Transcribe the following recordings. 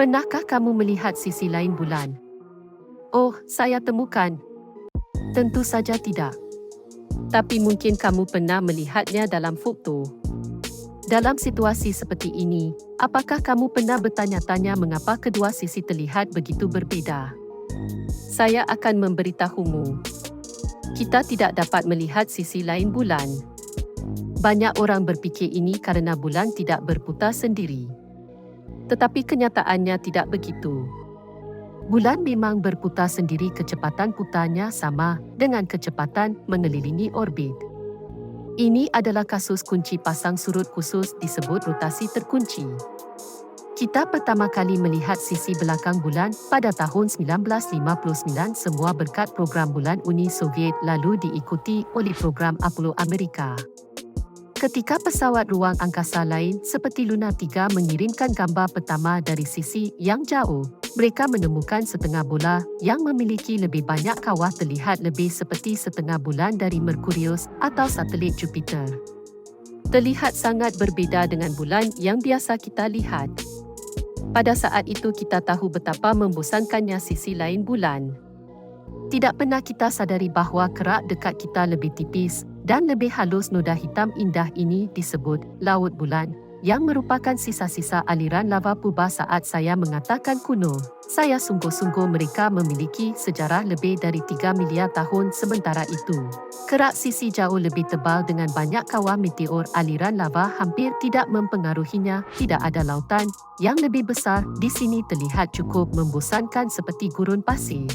Pernahkah kamu melihat sisi lain bulan? Oh, saya temukan. Tentu saja tidak. Tapi mungkin kamu pernah melihatnya dalam foto. Dalam situasi seperti ini, apakah kamu pernah bertanya-tanya mengapa kedua sisi terlihat begitu berbeda? Saya akan memberitahumu. Kita tidak dapat melihat sisi lain bulan. Banyak orang berfikir ini karena bulan tidak berputar sendiri. Tetapi kenyataannya tidak begitu. Bulan memang berputar sendiri, kecepatan putarnya sama dengan kecepatan mengelilingi orbit. Ini adalah kasus kunci pasang surut khusus disebut rotasi terkunci. Kita pertama kali melihat sisi belakang bulan pada tahun 1959 semua berkat program bulan Uni Soviet lalu diikuti oleh program Apollo Amerika. Ketika pesawat ruang angkasa lain seperti Luna 3 mengirimkan gambar pertama dari sisi yang jauh, mereka menemukan setengah bola yang memiliki lebih banyak kawah terlihat lebih seperti setengah bulan dari Merkurius atau satelit Jupiter. Terlihat sangat berbeza dengan bulan yang biasa kita lihat. Pada saat itu kita tahu betapa membosankannya sisi lain bulan. Tidak pernah kita sadari bahawa kerak dekat kita lebih tipis dan lebih halus. Noda hitam indah ini disebut Laut Bulan, yang merupakan sisa-sisa aliran lava purba. Saat saya mengatakan kuno, saya sungguh-sungguh mereka memiliki sejarah lebih dari 3 miliar tahun. Sementara itu, kerak sisi jauh lebih tebal dengan banyak kawah meteor. Aliran lava hampir tidak mempengaruhinya. Tidak ada lautan yang lebih besar. Di sini terlihat cukup membosankan seperti gurun pasir.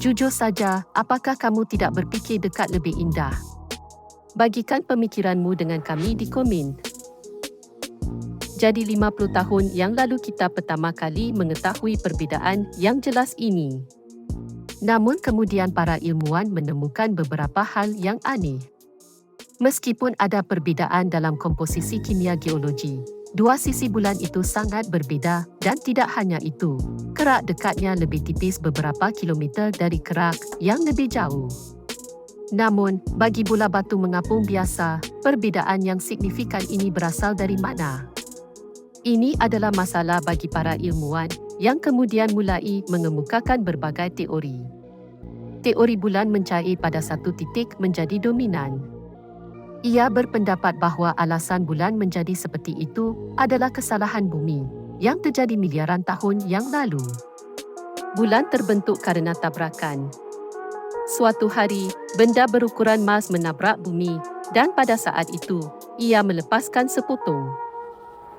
Jujur saja, apakah kamu tidak berfikir dekat lebih indah? Bagikan pemikiranmu dengan kami di komen. Jadi 50 tahun yang lalu kita pertama kali mengetahui perbezaan yang jelas ini. Namun kemudian para ilmuwan menemukan beberapa hal yang aneh. Meskipun ada perbezaan dalam komposisi kimia geologi, dua sisi bulan itu sangat berbeza dan tidak hanya itu, kerak dekatnya lebih tipis beberapa kilometer dari kerak yang lebih jauh. Namun, bagi bola batu mengapung biasa, perbezaan yang signifikan ini berasal dari mana? Ini adalah masalah bagi para ilmuwan yang kemudian mulai mengemukakan berbagai teori. Teori bulan mencair pada satu titik menjadi dominan. Ia berpendapat bahawa alasan bulan menjadi seperti itu adalah kesalahan bumi yang terjadi miliaran tahun yang lalu. Bulan terbentuk karena tabrakan. Suatu hari, benda berukuran Mars menabrak bumi dan pada saat itu, ia melepaskan sepotong.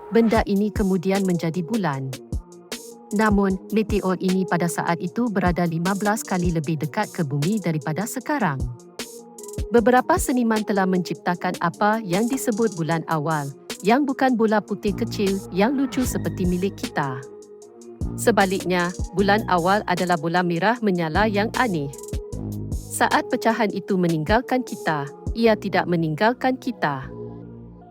Benda ini kemudian menjadi bulan. Namun, meteor ini pada saat itu berada 15 kali lebih dekat ke bumi daripada sekarang. Beberapa seniman telah menciptakan apa yang disebut bulan awal, yang bukan bola putih kecil yang lucu seperti milik kita. Sebaliknya, bulan awal adalah bola merah menyala yang aneh. Saat pecahan itu meninggalkan kita, ia tidak meninggalkan kita.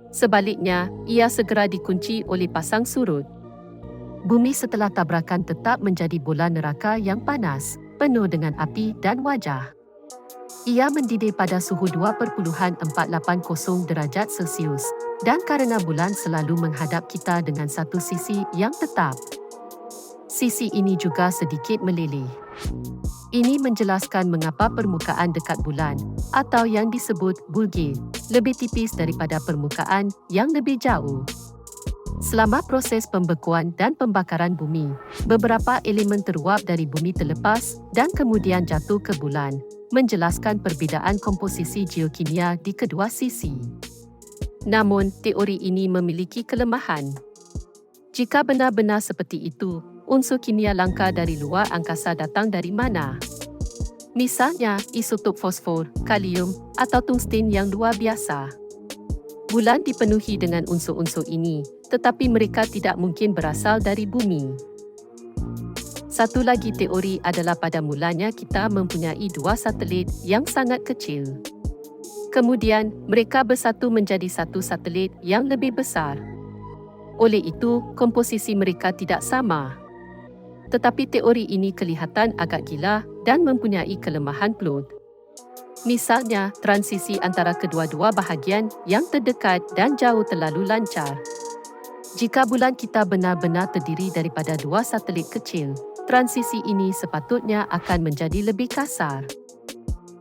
Sebaliknya, ia segera dikunci oleh pasang surut. Bumi setelah tabrakan tetap menjadi bola neraka yang panas, penuh dengan api dan wajah. Ia mendidih pada suhu 2.480 derajat Celcius dan karena bulan selalu menghadap kita dengan satu sisi yang tetap. Sisi ini juga sedikit meleleh. Ini menjelaskan mengapa permukaan dekat bulan, atau yang disebut bulge, lebih tipis daripada permukaan yang lebih jauh. Selama proses pembekuan dan pembakaran bumi, beberapa elemen teruap dari bumi terlepas dan kemudian jatuh ke bulan, menjelaskan perbezaan komposisi geokimia di kedua sisi. Namun, teori ini memiliki kelemahan. Jika benar-benar seperti itu, unsur kimia langka dari luar angkasa datang dari mana? Misalnya, isotop fosfor, kalium, atau tungsten yang luar biasa. Bulan dipenuhi dengan unsur-unsur ini, tetapi mereka tidak mungkin berasal dari bumi. Satu lagi teori adalah pada mulanya kita mempunyai dua satelit yang sangat kecil. Kemudian, mereka bersatu menjadi satu satelit yang lebih besar. Oleh itu, komposisi mereka tidak sama. Tetapi teori ini kelihatan agak gila dan mempunyai kelemahan plot. Misalnya, transisi antara kedua-dua bahagian yang terdekat dan jauh terlalu lancar. Jika bulan kita benar-benar terdiri daripada dua satelit kecil, transisi ini sepatutnya akan menjadi lebih kasar.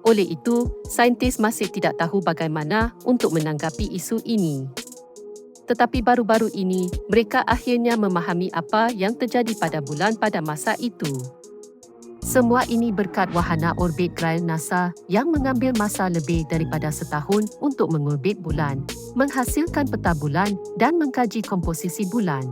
Oleh itu, saintis masih tidak tahu bagaimana untuk menanggapi isu ini. Tetapi baru-baru ini, mereka akhirnya memahami apa yang terjadi pada bulan pada masa itu. Semua ini berkat wahana orbit Grail NASA yang mengambil masa lebih daripada setahun untuk mengorbit bulan, menghasilkan peta bulan dan mengkaji komposisi bulan.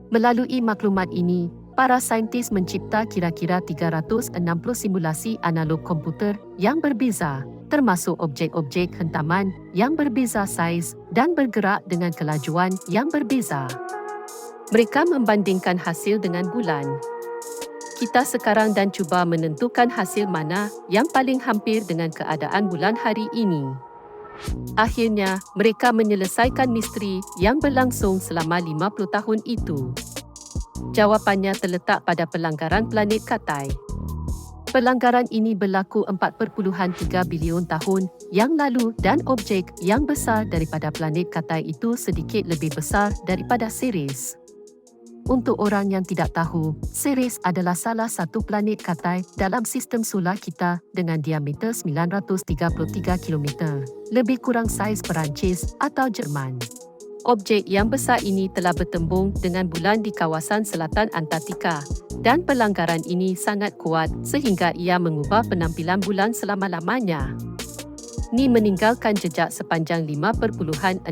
Melalui maklumat ini, para saintis mencipta kira-kira 360 simulasi analog komputer yang berbeza, termasuk objek-objek hentaman yang berbeza saiz dan bergerak dengan kelajuan yang berbeza. Mereka membandingkan hasil dengan bulan. Kita sekarang dan cuba menentukan hasil mana yang paling hampir dengan keadaan bulan hari ini. Akhirnya, mereka menyelesaikan misteri yang berlangsung selama 50 tahun itu. Jawapannya terletak pada pelanggaran planet Katai. Pelanggaran ini berlaku 4.3 bilion tahun yang lalu dan objek yang besar daripada planet Katai itu sedikit lebih besar daripada Ceres. Untuk orang yang tidak tahu, Ceres adalah salah satu planet Katai dalam sistem solar kita dengan diameter 933 km, lebih kurang saiz Perancis atau Jerman. Objek yang besar ini telah bertembung dengan bulan di kawasan selatan Antartika dan pelanggaran ini sangat kuat sehingga ia mengubah penampilan bulan selama-lamanya. Ni meninggalkan jejak sepanjang 5.630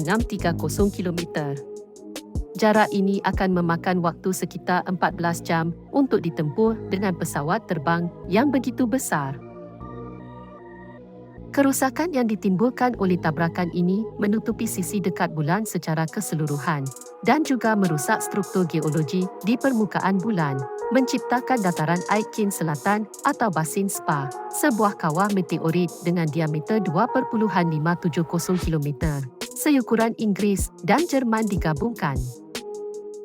km. Jarak ini akan memakan waktu sekitar 14 jam untuk ditempuh dengan pesawat terbang yang begitu besar. Kerusakan yang ditimbulkan oleh tabrakan ini menutupi sisi dekat bulan secara keseluruhan dan juga merusak struktur geologi di permukaan bulan, menciptakan dataran Aitken Selatan atau Basin Spa, sebuah kawah meteorit dengan diameter 2.570 km, seukuran Inggeris dan Jerman digabungkan.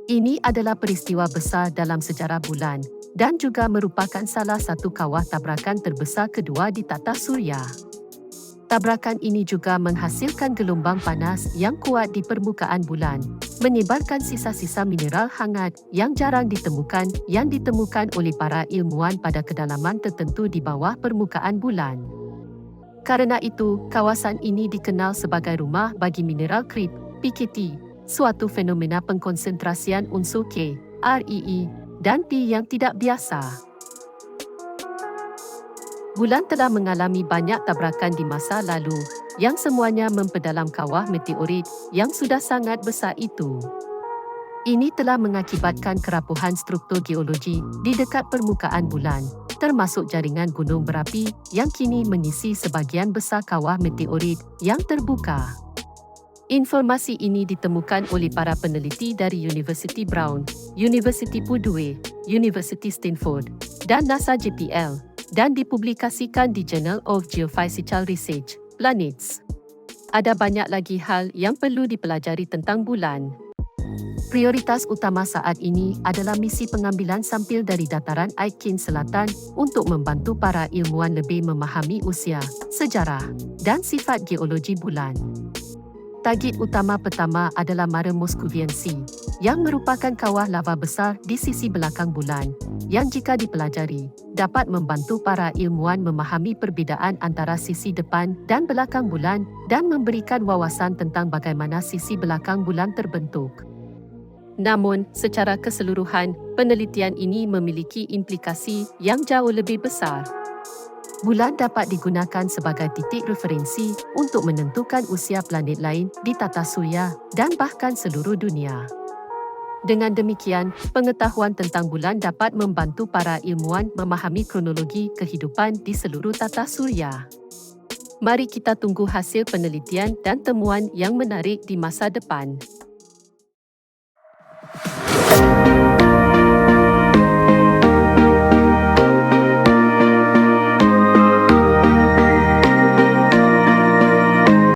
Ini adalah peristiwa besar dalam sejarah bulan dan juga merupakan salah satu kawah tabrakan terbesar kedua di tata surya. Tabrakan ini juga menghasilkan gelombang panas yang kuat di permukaan bulan, menyebarkan sisa-sisa mineral hangat yang jarang ditemukan oleh para ilmuwan pada kedalaman tertentu di bawah permukaan bulan. Karena itu, kawasan ini dikenal sebagai rumah bagi mineral creep, PKT, suatu fenomena pengkonsentrasian unsur K, REE, dan P yang tidak biasa. Bulan telah mengalami banyak tabrakan di masa lalu yang semuanya memperdalam kawah meteorit yang sudah sangat besar itu. Ini telah mengakibatkan kerapuhan struktur geologi di dekat permukaan bulan, termasuk jaringan gunung berapi yang kini mengisi sebahagian besar kawah meteorit yang terbuka. Informasi ini ditemukan oleh para peneliti dari University Brown, University Purdue, University Stanford, dan NASA JPL, dan dipublikasikan di Journal of Geophysical Research, Planets. Ada banyak lagi hal yang perlu dipelajari tentang bulan. Prioritas utama saat ini adalah misi pengambilan sampel dari dataran Aitken Selatan untuk membantu para ilmuwan lebih memahami usia, sejarah, dan sifat geologi bulan. Target utama pertama adalah Mare Moscoviense, yang merupakan kawah lava besar di sisi belakang bulan, yang jika dipelajari, dapat membantu para ilmuwan memahami perbezaan antara sisi depan dan belakang bulan dan memberikan wawasan tentang bagaimana sisi belakang bulan terbentuk. Namun, secara keseluruhan, penelitian ini memiliki implikasi yang jauh lebih besar. Bulan dapat digunakan sebagai titik referensi untuk menentukan usia planet lain di tata surya dan bahkan seluruh dunia. Dengan demikian, pengetahuan tentang bulan dapat membantu para ilmuwan memahami kronologi kehidupan di seluruh tata surya. Mari kita tunggu hasil penelitian dan temuan yang menarik di masa depan.